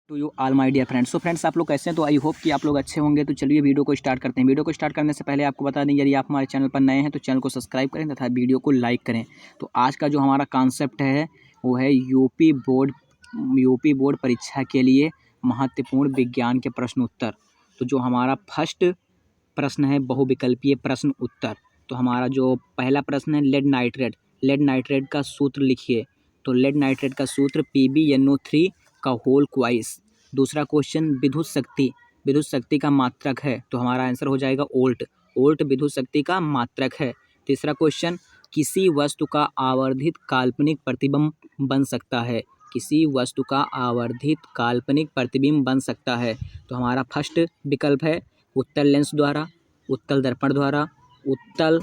To you all my dear friends. Friends आप लोग कैसे हैं? तो आई होप कि आप लोग अच्छे होंगे। तो चलिए वीडियो को स्टार्ट करते हैं। वीडियो को स्टार्ट करने से पहले आपको बता दें, यदि आप हमारे चैनल पर नए हैं तो चैनल को सब्सक्राइब करें तथा वीडियो को लाइक करें। तो आज का जो हमारा कॉन्सेप्ट है वो है यूपी बोर्ड परीक्षा के लिए महत्वपूर्ण विज्ञान के प्रश्न उत्तर। तो जो हमारा फर्स्ट प्रश्न है बहुविकल्पीय प्रश्न उत्तर। तो हमारा जो पहला प्रश्न है लेड नाइट्रेट का सूत्र लिखिए। तो लेड नाइट्रेट का सूत्र PbNO3 का होल क्वाइस। दूसरा क्वेश्चन विद्युत शक्ति का मात्रक है। तो हमारा आंसर हो जाएगा वोल्ट विद्युत शक्ति का मात्रक है। तीसरा क्वेश्चन किसी वस्तु का आवर्धित काल्पनिक प्रतिबिंब बन सकता है। किसी वस्तु का आवर्धित काल्पनिक प्रतिबिंब बन सकता है। तो हमारा फर्स्ट विकल्प है उत्तल लेंस द्वारा, उत्तल दर्पण द्वारा, उत्तल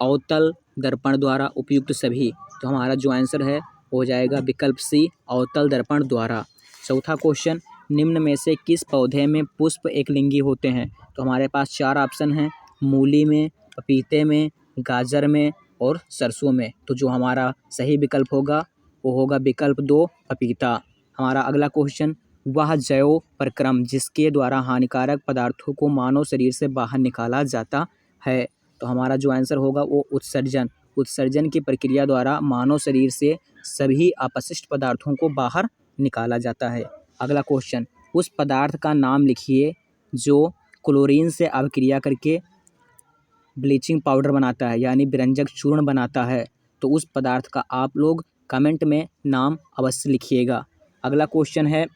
अवतल दर्पण द्वारा, उपयुक्त सभी। तो हमारा जो आंसर है हो जाएगा विकल्प सी अवतल दर्पण द्वारा। चौथा क्वेश्चन निम्न में से किस पौधे में पुष्प एकलिंगी होते हैं। तो हमारे पास चार ऑप्शन हैं, मूली में, पपीते में, गाजर में और सरसों में। तो जो हमारा सही विकल्प होगा वो होगा विकल्प 2 पपीता। हमारा अगला क्वेश्चन वह जैव प्रक्रम जिसके द्वारा हानिकारक पदार्थों को मानव शरीर से बाहर निकाला जाता है। तो हमारा जो आंसर होगा वो उत्सर्जन की प्रक्रिया द्वारा मानव शरीर से सभी अपशिष्ट पदार्थों को बाहर निकाला जाता है। अगला क्वेश्चन उस पदार्थ का नाम लिखिए जो क्लोरीन से अभिक्रिया करके ब्लीचिंग पाउडर बनाता है, यानी विरंजक चूर्ण बनाता है। तो उस पदार्थ का आप लोग कमेंट में नाम अवश्य लिखिएगा। अगला क्वेश्चन है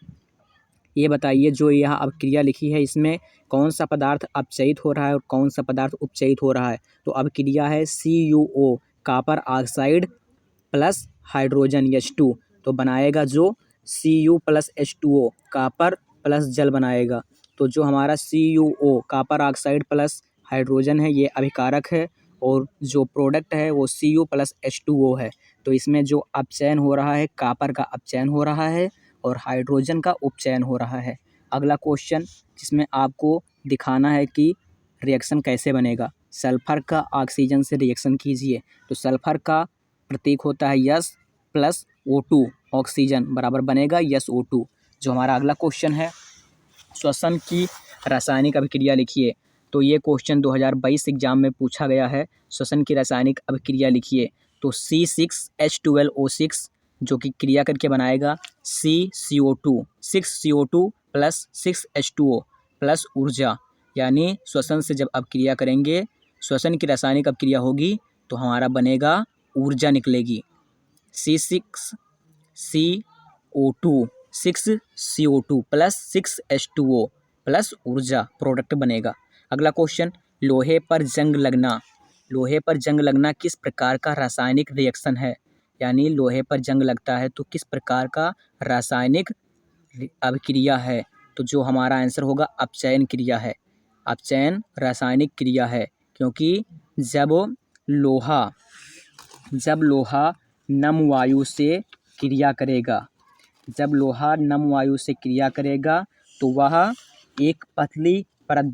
ये बताइए जो यह अभिक्रिया लिखी है इसमें कौन सा पदार्थ अपचयित हो रहा है और कौन सा पदार्थ उपचयित हो रहा है। तो अभिक्रिया है CuO copper oxide plus hydrogen H2। तो बनाएगा जो Cu plus H2O copper plus जल बनाएगा। तो जो हमारा CuO copper oxide plus hydrogen है ये अभिकारक है और जो प्रोडक्ट है वो Cu प्लस H2O है। तो इसमें जो अपचयन हो रहा है कॉपर का अपचयन हो रहा है और हाइड्रोजन का उपचयन हो रहा है। अगला क्वेश्चन जिसमें आपको दिखाना है कि रिएक्शन कैसे बनेगा। सल्फर का ऑक्सीजन से रिएक्शन कीजिए। तो सल्फर का प्रतीक होता है S प्लस O2 ऑक्सीजन बराबर बनेगा SO2। जो हमारा अगला क्वेश्चन है श्वसन की रासायनिक अभिक्रिया लिखिए। तो ये क्वेश्चन 2022 एग्जाम में पूछा गया है। श्वसन की रासायनिक अभिक्रिया लिखिए। तो C6H12O6 जो कि क्रिया करके बनाएगा CCO2 6CO2 plus 6H2O plus ऊर्जा, यानी श्वसन से जब अभिक्रिया करेंगे श्वसन की रासायनिक अभिक्रिया होगी तो हमारा बनेगा ऊर्जा निकलेगी C6CO2 प्लस 6H2O प्लस ऊर्जा प्रोडक्ट बनेगा। अगला क्वेश्चन लोहे पर जंग लगना किस प्रकार का रासायनिक रिएक्शन है, यानी लोहे पर जंग लगता है तो किस प्रकार का रासायनिक अभिक्रिया है। तो जो हमारा आंसर होगा अपचयन क्रिया है, अपचयन रासायनिक क्रिया है। क्योंकि जब लोहा नम वायु से क्रिया करेगा तो वह एक पतली परत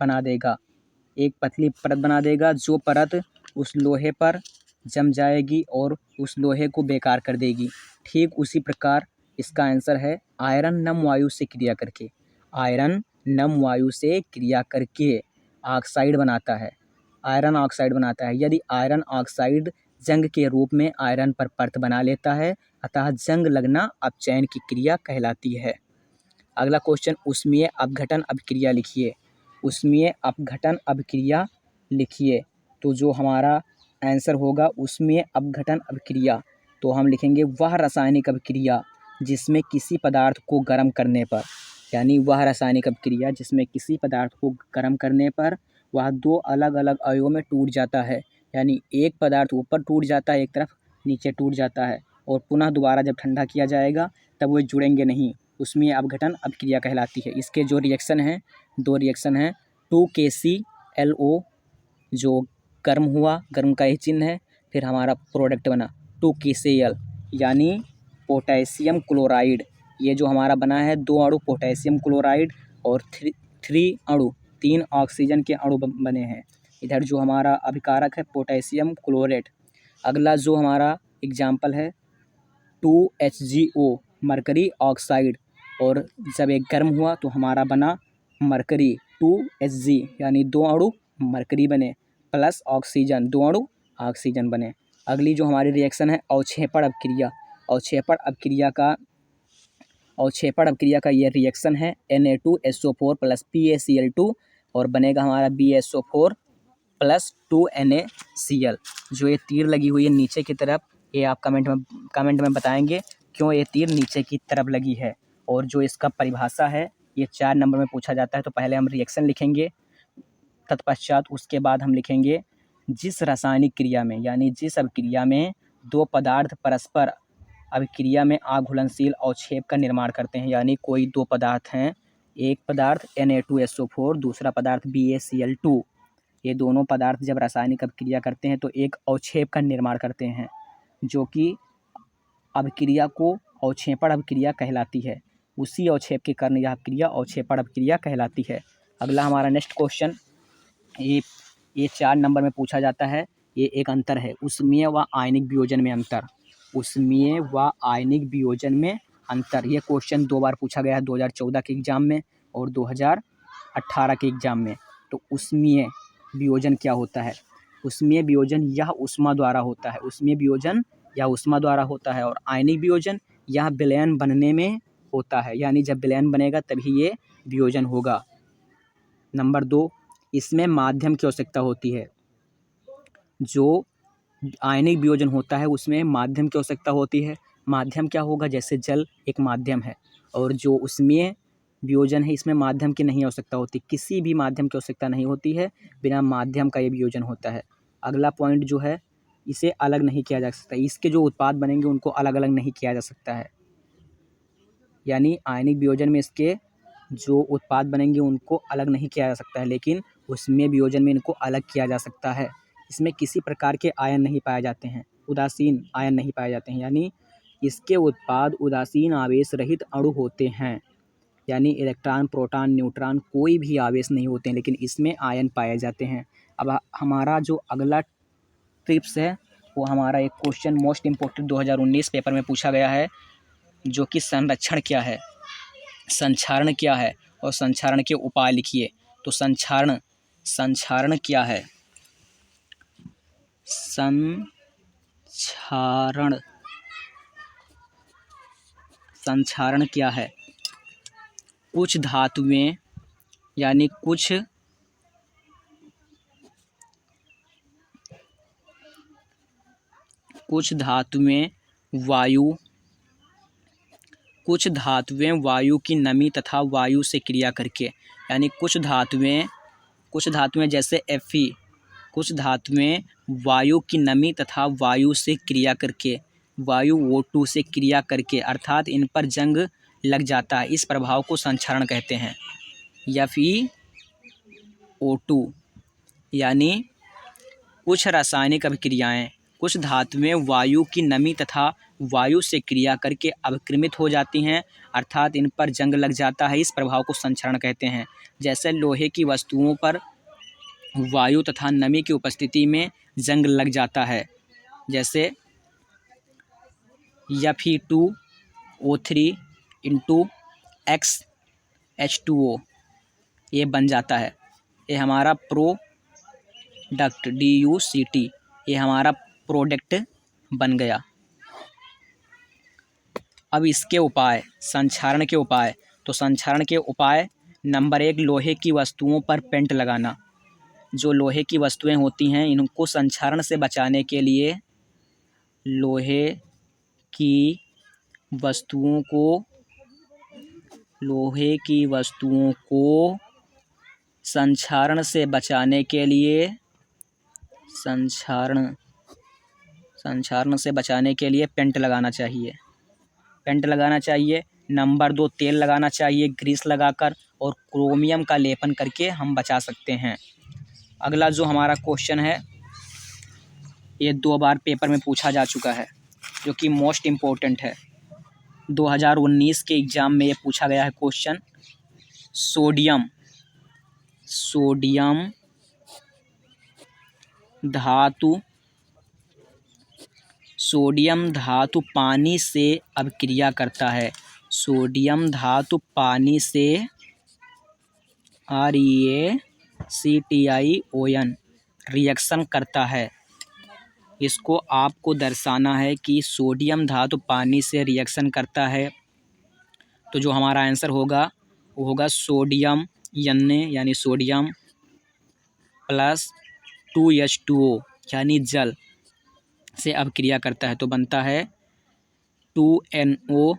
बना देगा जो परत उस लोहे पर जम जाएगी और उस लोहे को बेकार कर देगी। ठीक उसी प्रकार इसका आंसर है आयरन नम वायु से क्रिया करके ऑक्साइड बनाता है, आयरन ऑक्साइड बनाता है। यदि आयरन ऑक्साइड जंग के रूप में आयरन पर परत बना लेता है अतः जंग लगना अपचयन की क्रिया कहलाती है। अगला क्वेश्चन ऊष्मीय अपघटन अभिक्रिया लिखिए। तो जो हमारा आंसर होगा ऊष्मीय अपघटन अभिक्रिया तो हम लिखेंगे वह रासायनिक अभिक्रिया जिसमें किसी पदार्थ को गर्म करने पर, यानी वह रासायनिक अभिक्रिया जिसमें किसी पदार्थ को गर्म करने पर वह दो अलग अलग अणुओं में टूट जाता है, यानी एक पदार्थ ऊपर टूट जाता है एक तरफ नीचे टूट जाता है और पुनः दोबारा जब ठंडा किया जाएगा तब वो जुड़ेंगे नहीं, उसमें अपघटन अभिक्रिया कहलाती है। इसके जो रिएक्शन हैं 2 रिएक्शन हैं 2KClO जो गर्म हुआ, गर्म का ही चिन्ह है, फिर हमारा प्रोडक्ट बना 2KCl यानी पोटेशियम क्लोराइड। ये जो हमारा बना है 2 अणु पोटेशियम क्लोराइड और 3 ऑक्सीजन के अणु बने हैं। इधर जो हमारा अभिकारक है पोटेशियम क्लोरेट। अगला जो हमारा एग्जाम्पल है 2HgO मरकरी ऑक्साइड। और जब एक गर्म हुआ तो हमारा बना मरकरी 2Hg, यानी 2 अणु मरकरी बने, प्लस ऑक्सीजन 2 अणु ऑक्सीजन बने। अगली जो हमारी रिएक्शन है अवक्षेपण अपक्रिया। अवक्षेपण अपक्रिया का ये रिएक्शन है Na2SO4 प्लस PaCl2 और बनेगा हमारा BSO4 प्लस 2NaCl। जो ये तीर लगी हुई है नीचे की तरफ, ये आप कमेंट में बताएंगे क्यों ये तीर नीचे की तरफ लगी है। और जो इसका परिभाषा है ये 4 नंबर में पूछा जाता है। तो पहले हम रिएक्शन लिखेंगे, तत्पश्चात उसके बाद हम लिखेंगे जिस रासायनिक क्रिया में, यानी जिस अभिक्रिया में 2 पदार्थ परस्पर अभिक्रिया में अघुलनशील अवक्षेप का निर्माण करते हैं, यानी कोई 2 पदार्थ हैं, एक पदार्थ Na2SO4, दूसरा पदार्थ BaCl2। ये दोनों पदार्थ जब रासायनिक अभिक्रिया करते हैं तो एक अवक्षेप का निर्माण करते हैं, जो कि अभिक्रिया को अवक्षेपण अभिक्रिया कहलाती है। उसी अवक्षेप के कारण यह अभिक्रिया अवक्षेपण अभिक्रिया कहलाती है। अगला हमारा नेक्स्ट क्वेश्चन, ये 4 नंबर में पूछा जाता है। ये एक अंतर है उष्मीय व आयनिक वियोजन में अंतर। उष्मीय व आयनिक वियोजन में अंतर, ये क्वेश्चन 2 बार पूछा गया है, 2014 के एग्ज़ाम में और 2018 के एग्ज़ाम में। तो उष्मीय वियोजन क्या होता है? उष्मीय वियोजन यह ऊष्मा द्वारा होता है। उष्मीय वियोजन यह ऊष्मा द्वारा होता है और आयनिक वियोजन यह विलयन बनने में होता है, यानी जब विलयन बनेगा तभी ये वियोजन होगा। नंबर 2, इसमें माध्यम की आवश्यकता होती है। जो आयनिक वियोजन होता है उसमें माध्यम की आवश्यकता होती है। माध्यम क्या होगा? जैसे जल एक माध्यम है, और जो उष्मीय वियोजन है इसमें माध्यम की नहीं आवश्यकता होती, किसी भी माध्यम की आवश्यकता नहीं होती है, बिना माध्यम का ये वियोजन होता है। अगला पॉइंट जो है, इसे अलग नहीं किया जा सकता, इसके जो उत्पाद बनेंगे उनको अलग अलग नहीं किया जा सकता है। यानी आयनिक वियोजन में इसके जो उत्पाद बनेंगे उनको अलग नहीं किया जा सकता है, लेकिन उष्मीय वियोजन में इनको अलग किया जा सकता है। इसमें किसी प्रकार के आयन नहीं पाए जाते हैं, उदासीन आयन नहीं पाए जाते हैं, यानी इसके उत्पाद उदासीन आवेश रहित अणु होते हैं, यानी इलेक्ट्रॉन, प्रोटॉन, न्यूट्रॉन कोई भी आवेश नहीं होते हैं, लेकिन इसमें आयन पाए जाते हैं। अब हमारा जो अगला टिप्स है वो हमारा एक क्वेश्चन मोस्ट इम्पोर्टेंट 2019 पेपर में पूछा गया है, जो कि संरक्षण क्या है, संक्षारण क्या है और संक्षारण के उपाय लिखिए। तो संक्षारण क्या है? संक्षारण क्या है? कुछ धातुएं, यानी कुछ धातुएं वायु की नमी तथा वायु से क्रिया करके, यानी कुछ धातुएं जैसे Fe, कुछ धातुएं वायु की नमी तथा वायु से क्रिया करके, वायु O2 से क्रिया करके, अर्थात इन पर जंग लग जाता है, इस प्रभाव को संक्षारण कहते हैं। FeO2, यानी कुछ रासायनिक अभिक्रियाएं, कुछ धातुएं वायु की नमी तथा वायु से क्रिया करके अवक्रमित हो जाती हैं, अर्थात इन पर जंग लग जाता है, इस प्रभाव को संक्षारण कहते हैं। जैसे लोहे की वस्तुओं पर वायु तथा नमी की उपस्थिति में जंग लग जाता है, जैसे Fe2O3 × XH2O ये बन जाता है। ये हमारा प्रोडक्ट DuCt, ये हमारा प्रोडक्ट बन गया। अब इसके उपाय, संक्षारण के उपाय। तो संक्षारण के उपाय, नंबर 1, लोहे की वस्तुओं पर पेंट लगाना। जो लोहे की वस्तुएं होती हैं इनको संक्षारण से बचाने के लिए लोहे की वस्तुओं को संक्षारण से बचाने के लिए पेंट लगाना चाहिए। नंबर 2, तेल लगाना चाहिए ग्रीस लगाकर, और क्रोमियम का लेपन करके हम बचा सकते हैं। अगला जो हमारा क्वेश्चन है ये 2 बार पेपर में पूछा जा चुका है, जो कि मोस्ट इम्पोर्टेंट है। 2019 के एग्ज़ाम में ये पूछा गया है क्वेश्चन, सोडियम धातु पानी से अभिक्रिया करता है। सोडियम धातु पानी से ReACTiON रिएक्शन करता है। इसको आपको दर्शाना है कि सोडियम धातु पानी से रिएक्शन करता है। तो जो हमारा आंसर होगा वो होगा सोडियम Na यानी सोडियम प्लस 2H2O यानी जल से अभिक्रिया करता है। तो बनता है 2NO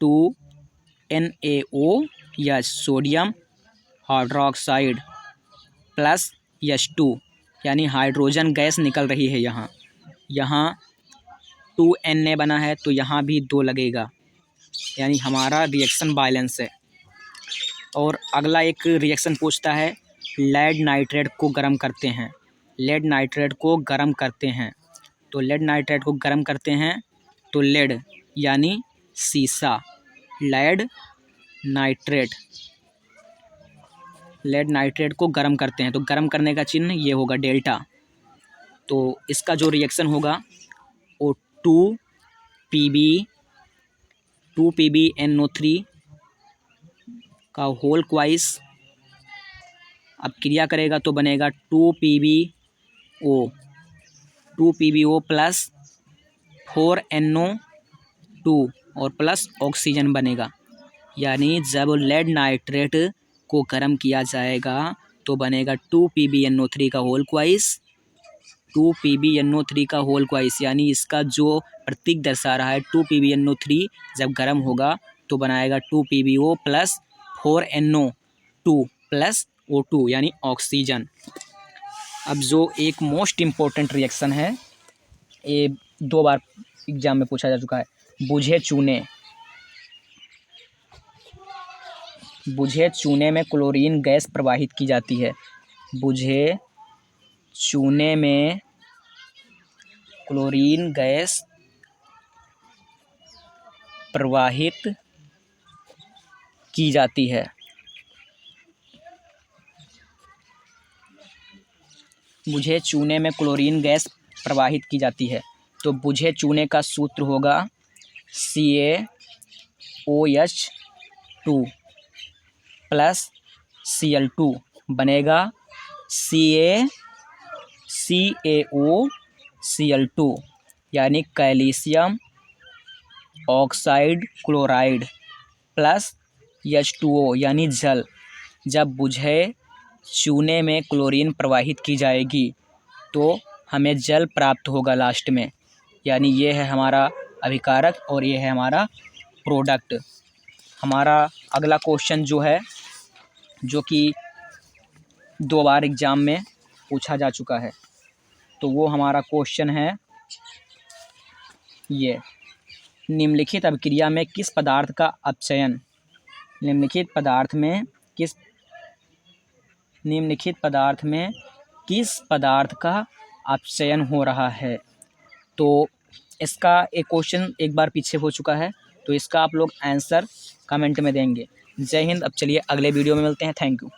2NaO sodium hydroxide plus H2 यानी हाइड्रोजन गैस निकल रही है। यहाँ 2Na बना है तो यहाँ भी 2 लगेगा, यानी हमारा रिएक्शन बैलेंस है। और अगला एक रिएक्शन पूछता है, लेड नाइट्रेट को गर्म करते हैं। लेड नाइट्रेट को गर्म करते हैं तो लेड नाइट्रेट को गर्म करते हैं तो लेड यानी सीसा, लेड नाइट्रेट को गर्म करते हैं तो गर्म करने का चिन्ह ये होगा डेल्टा। तो इसका जो रिएक्शन होगा वो 2PbNO3 का होल क्वाइस अब क्रिया करेगा तो बनेगा 2PbO प्लस 4NO2 और प्लस ऑक्सीजन बनेगा। यानी जब लेड नाइट्रेट को गर्म किया जाएगा तो बनेगा 2PbNO3 का होल क्वाइस, 2PbNO3 का होल क्वाइस, यानी इसका जो प्रतीक दर्शा रहा है 2PbNO3 जब गर्म होगा तो बनाएगा 2PbO plus 4NO2 plus O2 यानी ऑक्सीजन। अब जो एक मोस्ट इम्पोर्टेंट रिएक्शन है, ये 2 बार एग्जाम में पूछा जा चुका है, बुझे चूने में क्लोरीन गैस प्रवाहित की जाती है। बुझे चूने में क्लोरीन गैस प्रवाहित की जाती है। बुझे चूने में क्लोरीन गैस प्रवाहित की जाती है तो बुझे चूने का सूत्र होगा CaOH2 प्लस Cl2 बनेगा CaCaOCl2 यानी calcium oxide chloride plus H2O यानी जल। जब बुझे चूने में क्लोरीन प्रवाहित की जाएगी तो हमें जल प्राप्त होगा लास्ट में, यानी ये है हमारा अभिकारक और ये है हमारा प्रोडक्ट। हमारा अगला क्वेश्चन जो है, जो कि 2 बार एग्ज़ाम में पूछा जा चुका है, तो वो हमारा क्वेश्चन है ये, निम्नलिखित अभिक्रिया में किस पदार्थ का अपचयन निम्नलिखित पदार्थ में किस पदार्थ का अपचयन हो रहा है। तो इसका एक क्वेश्चन एक बार पीछे हो चुका है, तो इसका आप लोग आंसर कमेंट में देंगे। जय हिंद। अब चलिए अगले वीडियो में मिलते हैं। Thank you.